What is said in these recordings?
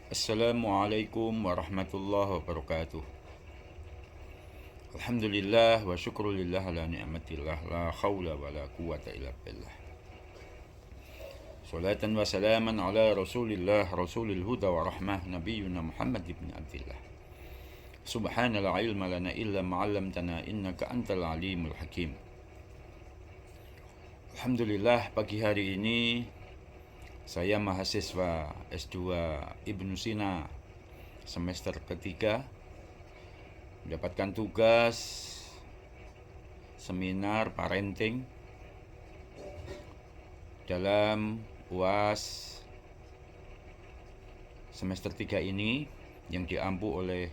Assalamualaikum warahmatullahi wabarakatuh. Alhamdulillah wa syukrulillah ala ni'matillah la khawla wa la quwata illa billah. Salatan wa salaman ala rasulillah rasulil huda wa rahmah nabiyuna Muhammad ibn Abdillah. Subhana la ilma lana illa ma'allamtana innaka antal alimul hakim. Alhamdulillah, pagi hari ini saya mahasiswa S2 Ibnu Sina semester ketiga mendapatkan tugas seminar parenting dalam UAS semester 3 ini yang diampu oleh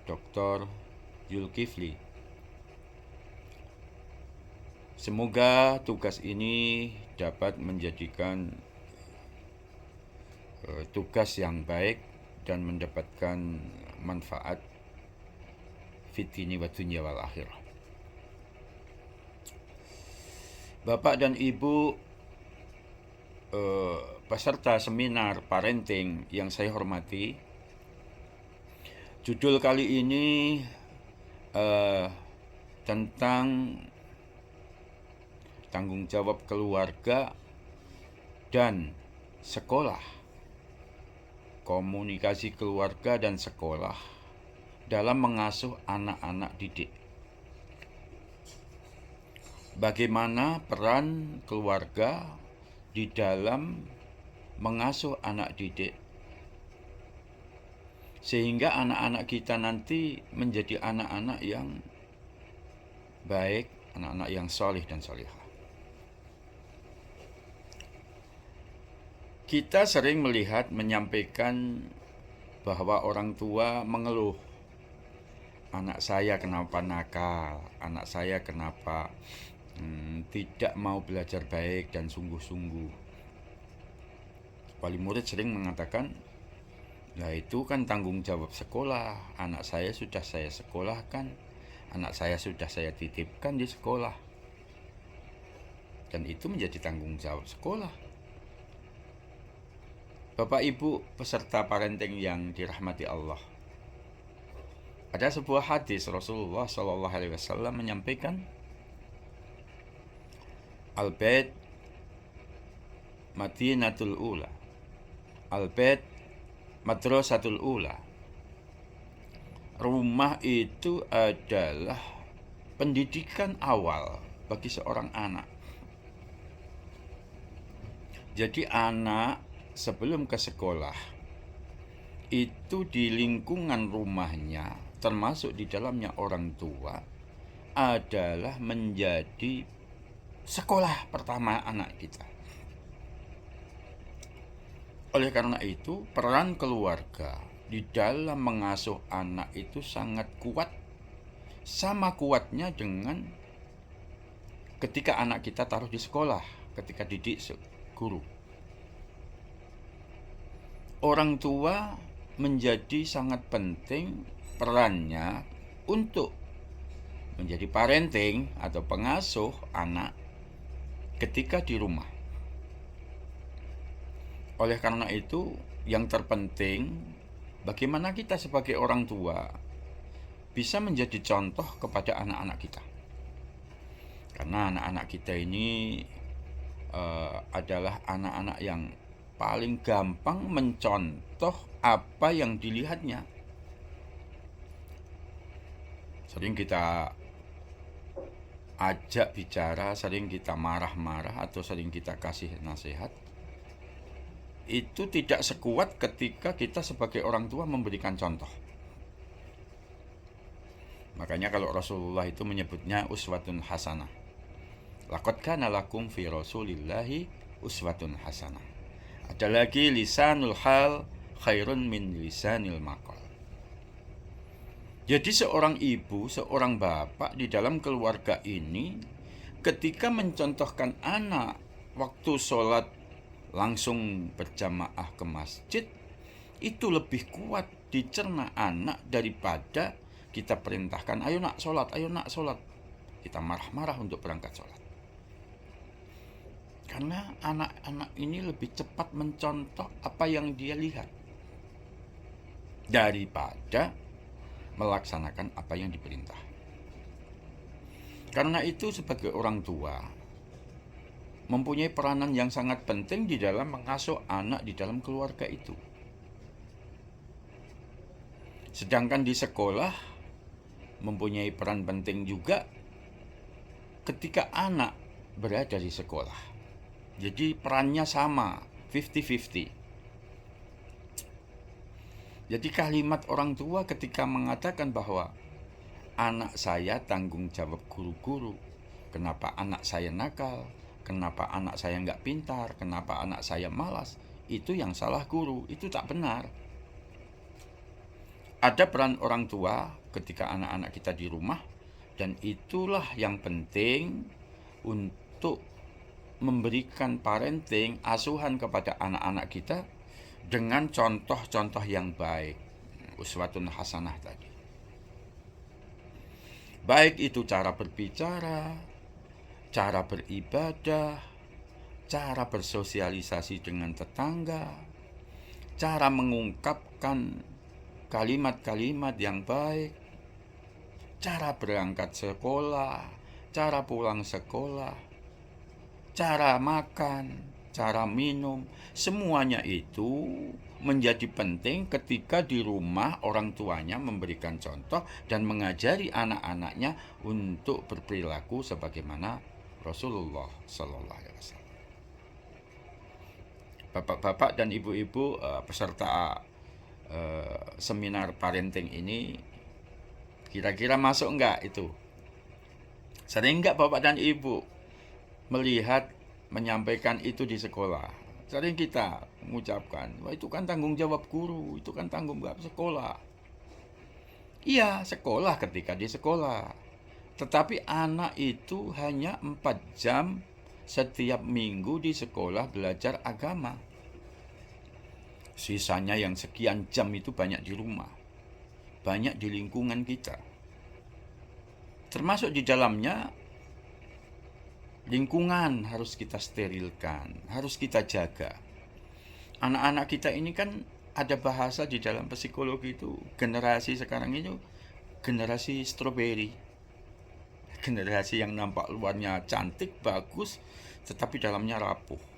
Dr. Zulkifli. Semoga tugas ini dapat menjadikan tugas yang baik dan mendapatkan manfaat fitini wa dunya wal akhirah. Bapak dan Ibu peserta seminar parenting yang saya hormati, judul kali ini tentang tanggung jawab keluarga dan sekolah, komunikasi keluarga dan sekolah dalam mengasuh anak-anak didik. Bagaimana peran keluarga di dalam mengasuh anak didik sehingga anak-anak kita nanti menjadi anak-anak yang baik, anak-anak yang solih dan solihah. Kita sering melihat menyampaikan bahwa orang tua mengeluh, anak saya kenapa nakal, anak saya kenapa tidak mau belajar baik dan sungguh-sungguh. Wali murid sering mengatakan, nah itu kan tanggung jawab sekolah, anak saya sudah saya sekolahkan, anak saya sudah saya titipkan di sekolah, dan itu menjadi tanggung jawab sekolah. Bapak Ibu peserta parenting yang dirahmati Allah, ada sebuah hadis Rasulullah SAW menyampaikan, Al-Bait Madinatul Ula, Al-Bait Madrasatul Ula. Rumah itu adalah pendidikan awal bagi seorang anak. Jadi anak sebelum ke sekolah itu di lingkungan rumahnya, termasuk di dalamnya orang tua, adalah menjadi sekolah pertama anak kita. Oleh karena itu, peran keluarga di dalam mengasuh anak itu sangat kuat, sama kuatnya dengan ketika anak kita taruh di sekolah, ketika didik guru. Orang tua menjadi sangat penting perannya untuk menjadi parenting atau pengasuh anak ketika di rumah. Oleh karena itu, yang terpenting bagaimana kita sebagai orang tua bisa menjadi contoh kepada anak-anak kita. Karena anak-anak kita ini adalah anak-anak yang paling gampang mencontoh apa yang dilihatnya. Sering kita ajak bicara, sering kita marah-marah, atau sering kita kasih nasihat, itu tidak sekuat ketika kita sebagai orang tua memberikan contoh. Makanya kalau Rasulullah itu menyebutnya uswatun hasanah, laqad kana lakum fi rasulillahi uswatun hasanah. Ada lagi lisanul hal khairun min lisanil maqal. Jadi seorang ibu, seorang bapak di dalam keluarga ini ketika mencontohkan anak waktu sholat langsung berjamaah ke masjid, itu lebih kuat dicerna anak daripada kita perintahkan, ayo nak sholat, ayo nak sholat. Kita marah-marah untuk berangkat sholat. Karena anak-anak ini lebih cepat mencontoh apa yang dia lihat. daripada melaksanakan apa yang diperintah. Karena itu sebagai orang tua mempunyai peranan yang sangat penting di dalam mengasuh anak di dalam keluarga itu. Sedangkan di sekolah mempunyai peran penting juga ketika anak berada di sekolah. Jadi perannya sama, 50-50. Jadi kalimat orang tua ketika mengatakan bahwa anak saya tanggung jawab guru-guru, kenapa anak saya nakal, kenapa anak saya nggak pintar, kenapa anak saya malas, itu yang salah guru, itu tak benar. Ada peran orang tua ketika anak-anak kita di rumah, dan itulah yang penting untuk memberikan parenting, asuhan kepada anak-anak kita dengan contoh-contoh yang baik, uswatun hasanah tadi. Baik itu cara berbicara, cara beribadah, cara bersosialisasi dengan tetangga, cara mengungkapkan kalimat-kalimat yang baik, cara berangkat sekolah, cara pulang sekolah, cara makan, cara minum, semuanya itu menjadi penting ketika di rumah orang tuanya memberikan contoh dan mengajari anak-anaknya untuk berperilaku sebagaimana Rasulullah Sallallahu Alaihi Wasallam. Bapak-bapak dan ibu-ibu peserta seminar parenting ini kira-kira masuk enggak itu? Sering enggak bapak dan ibu melihat menyampaikan itu di sekolah? Sering kita mengucapkan, wah itu kan tanggung jawab guru, itu kan tanggung jawab sekolah. Iya, sekolah ketika di sekolah. Tetapi anak itu hanya 4 jam setiap minggu di sekolah belajar agama. Sisanya yang sekian jam itu banyak di rumah, banyak di lingkungan kita. Termasuk di dalamnya lingkungan harus kita sterilkan, harus kita jaga. Anak-anak kita ini kan ada bahasa di dalam psikologi itu, generasi sekarang itu generasi stroberi. Generasi yang nampak luarnya cantik, bagus, tetapi dalamnya rapuh.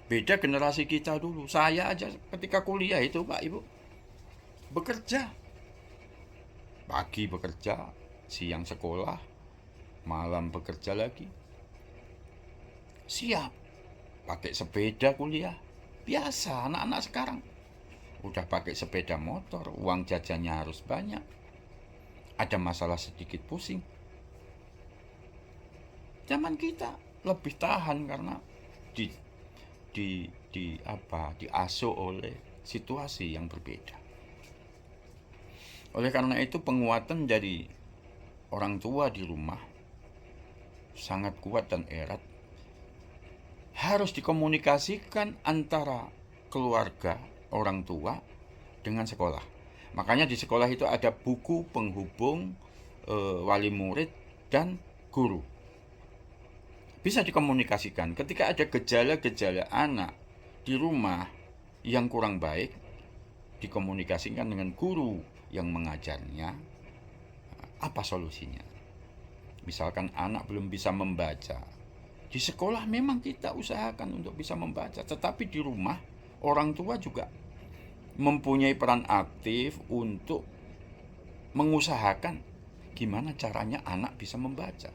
Beda generasi kita dulu. Saya aja ketika kuliah itu Pak Ibu bekerja. Pagi bekerja, siang sekolah, malam bekerja lagi. Siap pakai sepeda kuliah. Biasa anak-anak sekarang udah pakai sepeda motor, uang jajannya harus banyak. Ada masalah sedikit pusing. Zaman kita lebih tahan karena diasuh oleh situasi yang berbeda. Oleh karena itu penguatan dari orang tua di rumah sangat kuat dan erat, harus dikomunikasikan antara keluarga, orang tua dengan sekolah. Makanya di sekolah itu ada buku penghubung wali murid dan guru. Bisa dikomunikasikan ketika ada gejala-gejala anak di rumah yang kurang baik, dikomunikasikan dengan guru yang mengajarnya, apa solusinya. Misalkan anak belum bisa membaca, di sekolah memang kita usahakan untuk bisa membaca, tetapi di rumah orang tua juga mempunyai peran aktif untuk mengusahakan gimana caranya anak bisa membaca.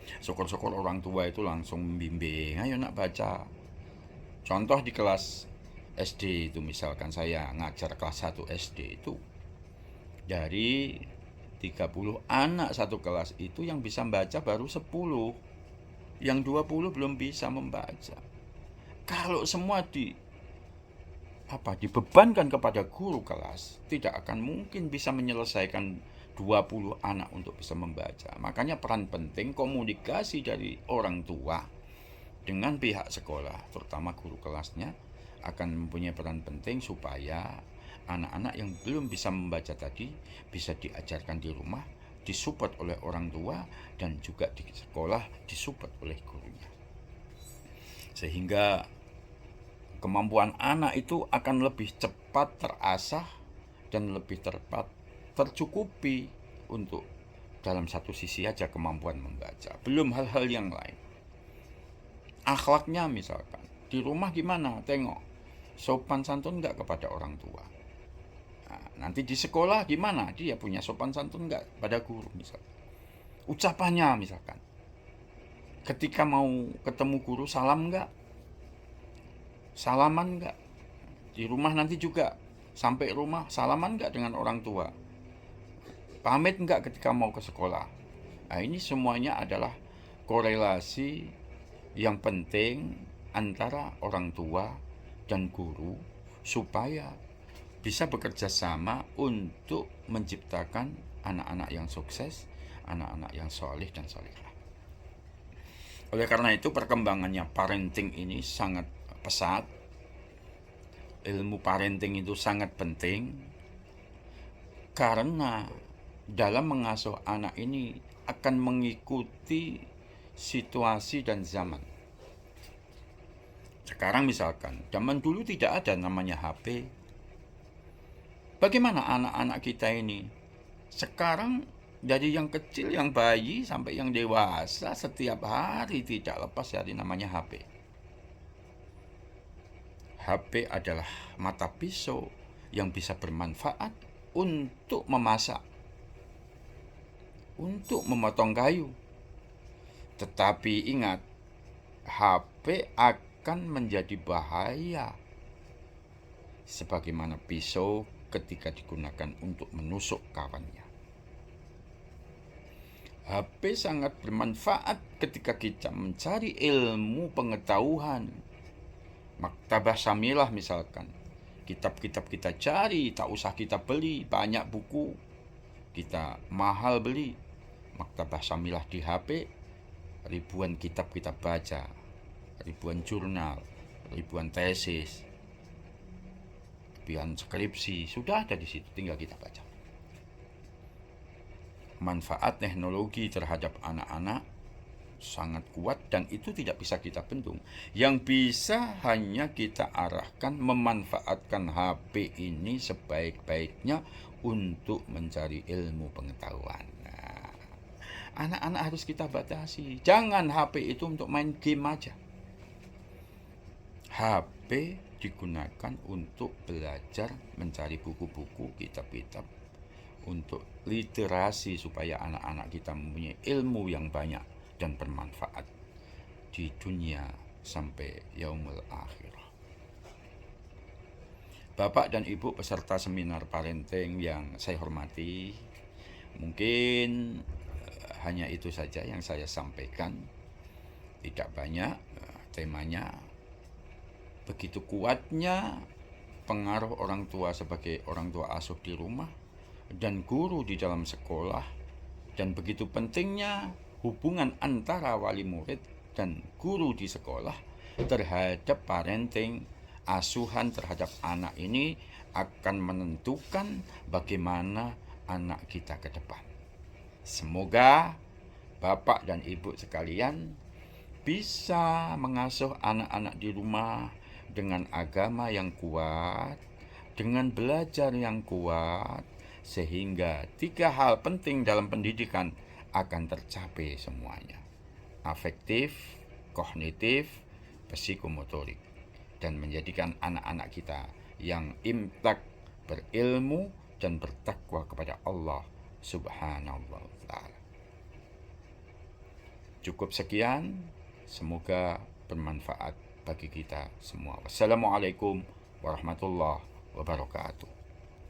Syukur-syukur orang tua itu langsung membimbing, ayo nak baca. Contoh di kelas SD itu, misalkan saya ngajar kelas 1 SD itu, dari 30 anak satu kelas itu yang bisa membaca baru 10. Yang 20 belum bisa membaca. Kalau semua dibebankan kepada guru kelas, tidak akan mungkin bisa menyelesaikan 20 anak untuk bisa membaca. Makanya peran penting komunikasi dari orang tua dengan pihak sekolah, terutama guru kelasnya, akan mempunyai peran penting supaya anak-anak yang belum bisa membaca tadi bisa diajarkan di rumah, disupport oleh orang tua, dan juga di sekolah disupport oleh gurunya. Sehingga kemampuan anak itu akan lebih cepat terasah dan lebih tercukupi untuk dalam satu sisi aja kemampuan membaca, belum hal-hal yang lain. Akhlaknya misalkan, di rumah gimana? Tengok, sopan santun nggak kepada orang tua. Nah, nanti di sekolah gimana? Dia punya sopan santun nggak pada guru misalkan. Ucapannya misalkan, ketika mau ketemu guru salam nggak? Salaman nggak? Di rumah nanti juga, sampai rumah salaman nggak dengan orang tua? Pamit nggak ketika mau ke sekolah? Nah, ini semuanya adalah korelasi yang penting antara orang tua dan guru supaya bisa bekerja sama untuk menciptakan anak-anak yang sukses, anak-anak yang soleh dan solehah. Oleh karena itu perkembangannya parenting ini sangat pesat. Ilmu parenting itu sangat penting karena dalam mengasuh anak ini akan mengikuti situasi dan zaman. Sekarang misalkan, zaman dulu tidak ada namanya HP. Bagaimana anak-anak kita ini? Sekarang dari yang kecil, yang bayi sampai yang dewasa, setiap hari tidak lepas dari namanya HP. HP adalah mata pisau yang bisa bermanfaat untuk memasak, untuk memotong kayu. Tetapi ingat, HP akan menjadi bahaya sebagaimana pisau ketika digunakan untuk menusuk kawannya. HP sangat bermanfaat ketika kita mencari ilmu pengetahuan. Maktabah Syamilah misalkan, kitab-kitab kita cari, tak usah kita beli, banyak buku kita mahal beli. Maktabah Syamilah di HP, ribuan kitab kita baca, ribuan jurnal, ribuan tesis, ribuan skripsi, sudah ada di situ, tinggal kita baca. Manfaat teknologi terhadap anak-anak sangat kuat dan itu tidak bisa kita bendung. Yang bisa hanya kita arahkan memanfaatkan HP ini sebaik-baiknya untuk mencari ilmu pengetahuan. Nah, anak-anak harus kita batasi. Jangan HP itu untuk main game aja. HP digunakan untuk belajar, mencari buku-buku, kitab-kitab, untuk literasi supaya anak-anak kita mempunyai ilmu yang banyak dan bermanfaat di dunia sampai yaumul akhirah. Bapak dan Ibu peserta seminar parenting yang saya hormati, mungkin hanya itu saja yang saya sampaikan. Tidak banyak, temanya begitu kuatnya pengaruh orang tua sebagai orang tua asuh di rumah dan guru di dalam sekolah, dan begitu pentingnya hubungan antara wali murid dan guru di sekolah terhadap parenting, asuhan terhadap anak ini akan menentukan bagaimana anak kita ke depan. Semoga Bapak dan Ibu sekalian bisa mengasuh anak-anak di rumah dengan agama yang kuat, dengan belajar yang kuat, sehingga 3 hal penting dalam pendidikan akan tercapai semuanya: afektif, kognitif, psikomotorik, dan menjadikan anak-anak kita yang imtak, berilmu, dan bertakwa kepada Allah Subhanahu wa Ta'ala. Cukup sekian, semoga bermanfaat bagi kita semua. Wassalamualaikum warahmatullahi wabarakatuh.